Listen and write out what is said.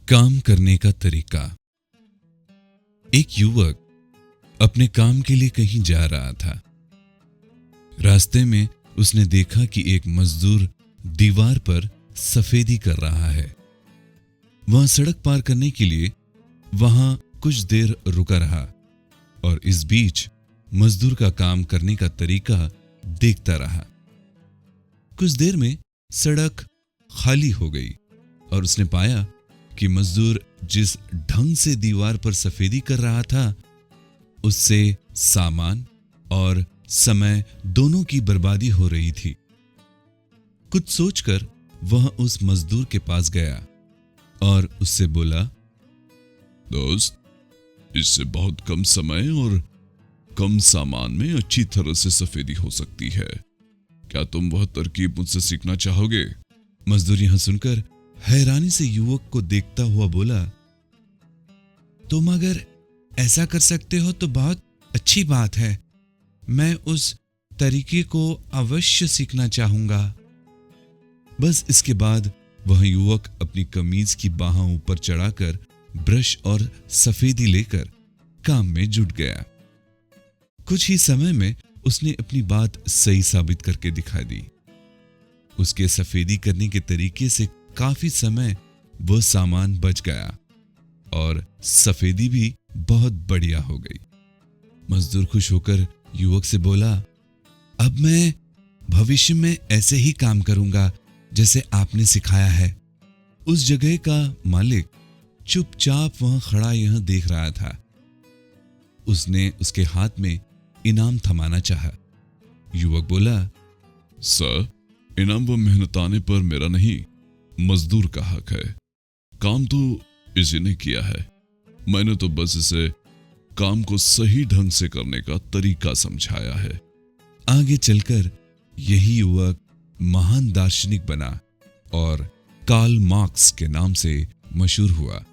काम करने का तरीका। एक युवक अपने काम के लिए कहीं जा रहा था। रास्ते में उसने देखा कि एक मजदूर दीवार पर सफेदी कर रहा है। वह सड़क पार करने के लिए वहां कुछ देर रुका रहा और इस बीच मजदूर का काम करने का तरीका देखता रहा। कुछ देर में सड़क खाली हो गई और उसने पाया कि मजदूर जिस ढंग से दीवार पर सफेदी कर रहा था उससे सामान और समय दोनों की बर्बादी हो रही थी। कुछ सोचकर वह उस मजदूर के पास गया और उससे बोला, दोस्त, इससे बहुत कम समय और कम सामान में अच्छी तरह से सफेदी हो सकती है। क्या तुम वह तरकीब मुझसे सीखना चाहोगे? मजदूर यहां सुनकर हैरानी से युवक को देखता हुआ बोला, तुम अगर ऐसा कर सकते हो तो बहुत अच्छी बात है। मैं उस तरीके को अवश्य सीखना चाहूंगा। बस इसके बाद वह युवक अपनी कमीज की बाहों ऊपर चढ़ाकर ब्रश और सफेदी लेकर काम में जुट गया। कुछ ही समय में उसने अपनी बात सही साबित करके दिखा दी। उसके सफेदी करने के तरीके से काफी समय वह सामान बच गया और सफेदी भी बहुत बढ़िया हो गई। मजदूर खुश होकर युवक से बोला, अब मैं भविष्य में ऐसे ही काम करूंगा जैसे आपने सिखाया है। उस जगह का मालिक चुपचाप वहां खड़ा यह देख रहा था। उसने उसके हाथ में इनाम थमाना चाहा। युवक बोला, सर, इनाम व मेहनताने पर मेरा नहीं, मजदूर का हक है। काम तो इसी ने किया है। मैंने तो बस इसे काम को सही ढंग से करने का तरीका समझाया है। आगे चलकर यही युवक महान दार्शनिक बना और कार्ल मार्क्स के नाम से मशहूर हुआ।